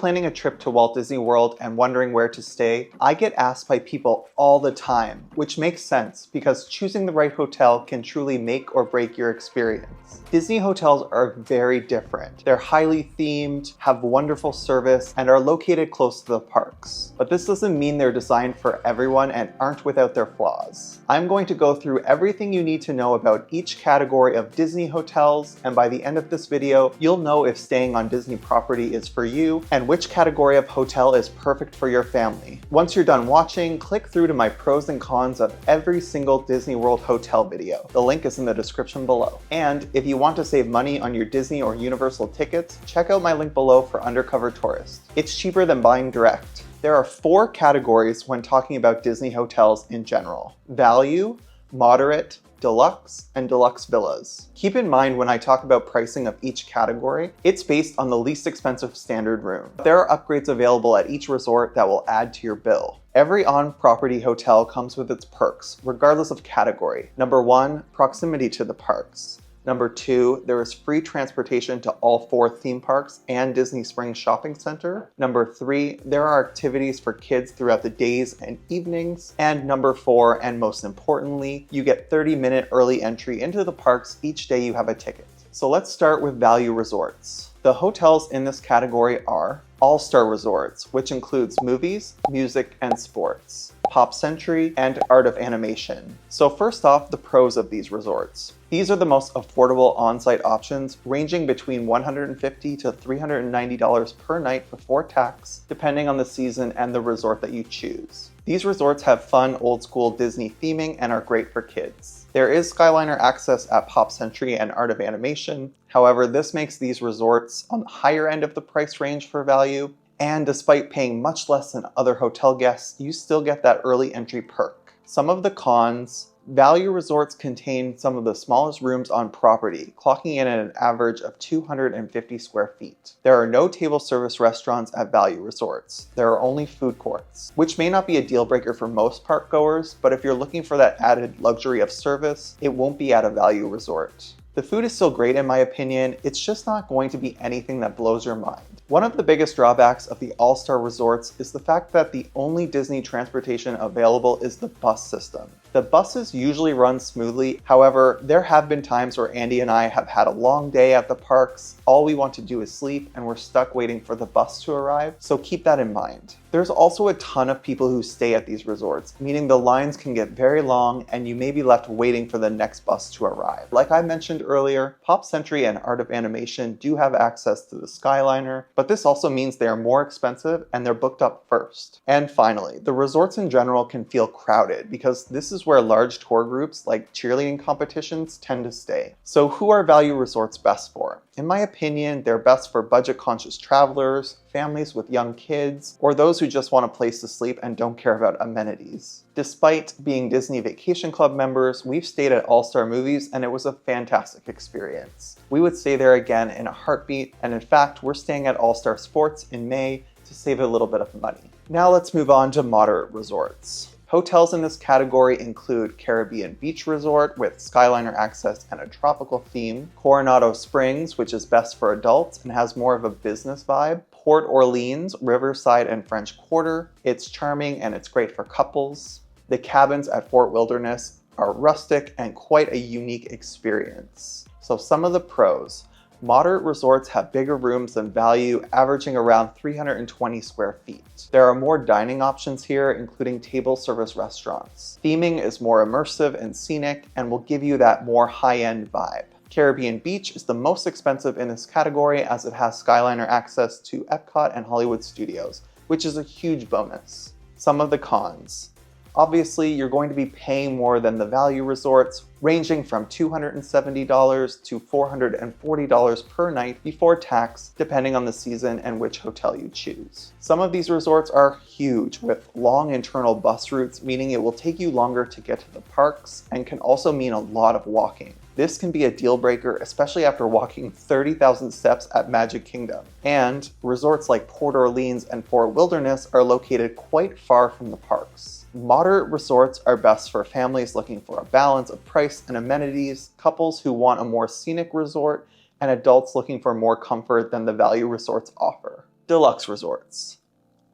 Planning a trip to Walt Disney World and wondering where to stay, I get asked by people all the time, which makes sense because choosing the right hotel can truly make or break your experience. Disney hotels are very different. They're highly themed, have wonderful service, and are located close to the parks. But this doesn't mean they're designed for everyone and aren't without their flaws. I'm going to go through everything you need to know about each category of Disney hotels, and by the end of this video, you'll know if staying on Disney property is for you and which category of hotel is perfect for your family. Once you're done watching, click through to my pros and cons of every single Disney World hotel video. The link is in the description below. And if you want to save money on your Disney or Universal tickets, check out my link below for Undercover Tourist. It's cheaper than buying direct. There are 4 categories when talking about Disney hotels in general: value, moderate, deluxe, and deluxe villas. Keep in mind when I talk about pricing of each category, it's based on the least expensive standard room. There are upgrades available at each resort that will add to your bill. Every on-property hotel comes with its perks, regardless of category. Number 1, proximity to the parks. Number 2, there is free transportation to all 4 theme parks and Disney Springs Shopping Center. Number 3, there are activities for kids throughout the days and evenings. And number 4, and most importantly, you get 30-minute early entry into the parks each day you have a ticket. So let's start with value resorts. The hotels in this category are All-Star Resorts, which includes movies, music, and sports, Pop Century, and Art of Animation. So first off, the pros of these resorts. These are the most affordable on-site options, ranging between $150 to $390 per night before tax, depending on the season and the resort that you choose. These resorts have fun, old-school Disney theming and are great for kids. There is Skyliner access at Pop Century and Art of Animation. However, this makes these resorts on the higher end of the price range for value, and despite paying much less than other hotel guests, you still get that early entry perk. Some of the cons: value resorts contain some of the smallest rooms on property, clocking in at an average of 250 square feet. There are no table service restaurants at value resorts. There are only food courts, which may not be a deal breaker for most park goers, but if you're looking for that added luxury of service, it won't be at a value resort. The food is still great in my opinion, it's just not going to be anything that blows your mind. One of the biggest drawbacks of the All-Star Resorts is the fact that the only Disney transportation available is the bus system. The buses usually run smoothly, however, there have been times where Andy and I have had a long day at the parks, all we want to do is sleep, and we're stuck waiting for the bus to arrive, so keep that in mind. There's also a ton of people who stay at these resorts, meaning the lines can get very long and you may be left waiting for the next bus to arrive. Like I mentioned earlier, Pop Century and Art of Animation do have access to the Skyliner, but this also means they are more expensive and they're booked up first. And finally, the resorts in general can feel crowded because this is where large tour groups like cheerleading competitions tend to stay. So who are value resorts best for? In my opinion, they're best for budget-conscious travelers, families with young kids, or those who just want a place to sleep and don't care about amenities. Despite being Disney Vacation Club members, we've stayed at All-Star Movies and it was a fantastic experience. We would stay there again in a heartbeat, and in fact, we're staying at All-Star Sports in May to save a little bit of money. Now let's move on to moderate resorts. Hotels in this category include Caribbean Beach Resort with Skyliner access and a tropical theme, Coronado Springs, which is best for adults and has more of a business vibe, Port Orleans, Riverside, and French Quarter. It's charming and it's great for couples. The cabins at Fort Wilderness are rustic and quite a unique experience. So some of the pros. Moderate resorts have bigger rooms than value, averaging around 320 square feet. There are more dining options here, including table service restaurants. Theming is more immersive and scenic and will give you that more high-end vibe. Caribbean Beach is the most expensive in this category as it has Skyliner access to Epcot and Hollywood Studios, which is a huge bonus. Some of the cons. Obviously, you're going to be paying more than the value resorts, ranging from $270 to $440 per night before tax, depending on the season and which hotel you choose. Some of these resorts are huge, with long internal bus routes, meaning it will take you longer to get to the parks, and can also mean a lot of walking. This can be a deal breaker, especially after walking 30,000 steps at Magic Kingdom. And resorts like Port Orleans and Fort Wilderness are located quite far from the parks. Moderate resorts are best for families looking for a balance of price and amenities, couples who want a more scenic resort, and adults looking for more comfort than the value resorts offer. Deluxe resorts.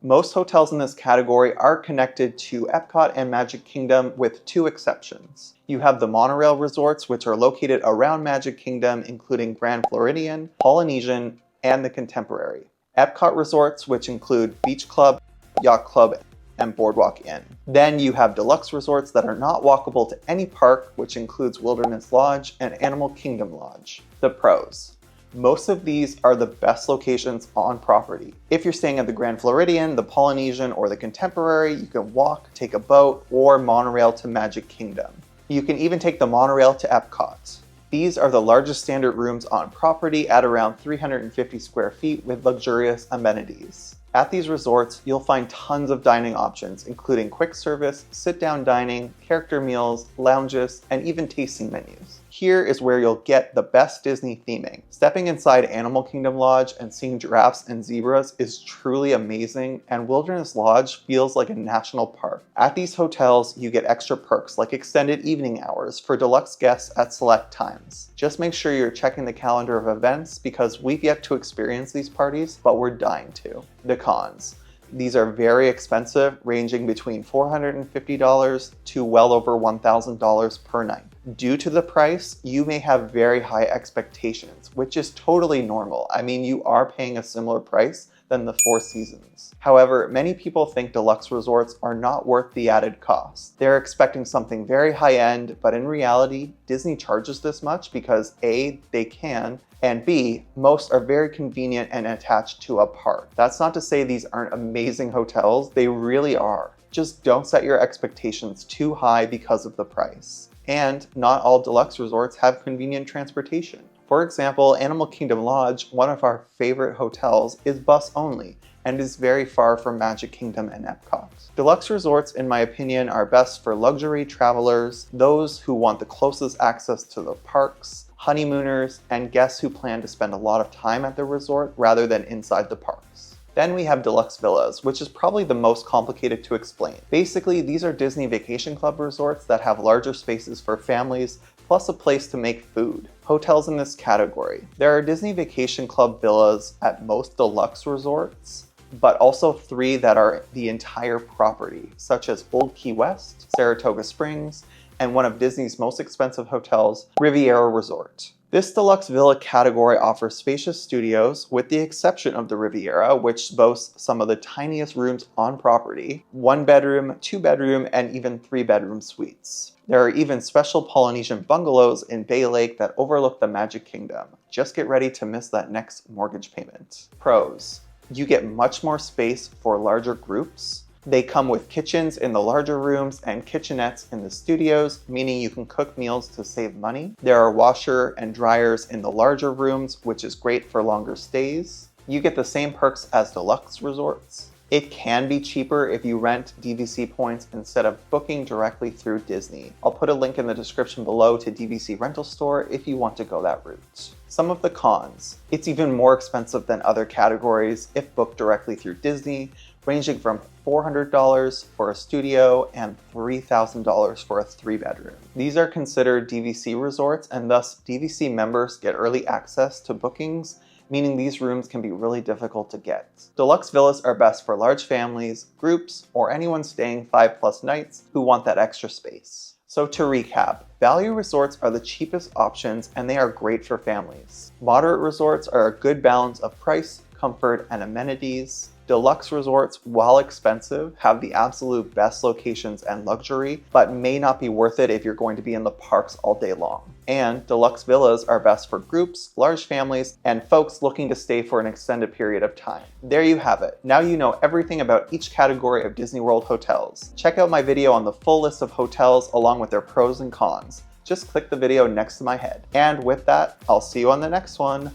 Most hotels in this category are connected to Epcot and Magic Kingdom with two exceptions. You have the monorail resorts, which are located around Magic Kingdom, including Grand Floridian, Polynesian, and the Contemporary. Epcot resorts, which include Beach Club, Yacht Club, and Boardwalk Inn. Then you have deluxe resorts that are not walkable to any park, which includes Wilderness Lodge and Animal Kingdom Lodge. The pros. Most of these are the best locations on property. If you're staying at the Grand Floridian, the Polynesian, or the Contemporary, you can walk, take a boat, or monorail to Magic Kingdom. You can even take the monorail to Epcot. These are the largest standard rooms on property at around 350 square feet with luxurious amenities. At these resorts, you'll find tons of dining options, including quick service, sit-down dining, character meals, lounges, and even tasting menus. Here is where you'll get the best Disney theming. Stepping inside Animal Kingdom Lodge and seeing giraffes and zebras is truly amazing, and Wilderness Lodge feels like a national park. At these hotels, you get extra perks like extended evening hours for deluxe guests at select times. Just make sure you're checking the calendar of events because we've yet to experience these parties, but we're dying to. The cons. These are very expensive, ranging between $450 to well over $1,000 per night. Due to the price, you may have very high expectations, which is totally normal. I mean, you are paying a similar price than the Four Seasons. However, many people think deluxe resorts are not worth the added cost. They're expecting something very high-end, but in reality, Disney charges this much because A, they can, and B, most are very convenient and attached to a park. That's not to say these aren't amazing hotels, they really are. Just don't set your expectations too high because of the price. And not all deluxe resorts have convenient transportation. For example, Animal Kingdom Lodge, one of our favorite hotels, is bus only and is very far from Magic Kingdom and Epcot. Deluxe resorts, in my opinion, are best for luxury travelers, those who want the closest access to the parks, honeymooners, and guests who plan to spend a lot of time at the resort rather than inside the parks. Then we have deluxe villas, which is probably the most complicated to explain. Basically, these are Disney Vacation Club resorts that have larger spaces for families, plus a place to make food. Hotels in this category. There are Disney Vacation Club villas at most deluxe resorts, but also 3 that are the entire property, such as Old Key West, Saratoga Springs, and one of Disney's most expensive hotels, Riviera Resort. This deluxe villa category offers spacious studios, with the exception of the Riviera, which boasts some of the tiniest rooms on property, 1-bedroom, 2-bedroom, and even 3-bedroom suites. There are even special Polynesian bungalows in Bay Lake that overlook the Magic Kingdom. Just get ready to miss that next mortgage payment. Pros. You get much more space for larger groups. They come with kitchens in the larger rooms and kitchenettes in the studios, meaning you can cook meals to save money. There are washer and dryers in the larger rooms, which is great for longer stays. You get the same perks as deluxe resorts. It can be cheaper if you rent DVC points instead of booking directly through Disney. I'll put a link in the description below to DVC Rental Store if you want to go that route. Some of the cons. It's even more expensive than other categories if booked directly through Disney, ranging from $400 for a studio and $3,000 for a 3-bedroom. These are considered DVC resorts, and thus DVC members get early access to bookings, meaning these rooms can be really difficult to get. Deluxe villas are best for large families, groups, or anyone staying 5+ nights who want that extra space. So to recap, value resorts are the cheapest options and they are great for families. Moderate resorts are a good balance of price, comfort, and amenities. Deluxe resorts, while expensive, have the absolute best locations and luxury, but may not be worth it if you're going to be in the parks all day long. And deluxe villas are best for groups, large families, and folks looking to stay for an extended period of time. There you have it. Now you know everything about each category of Disney World hotels. Check out my video on the full list of hotels along with their pros and cons. Just click the video next to my head. And with that, I'll see you on the next one.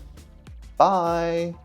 Bye!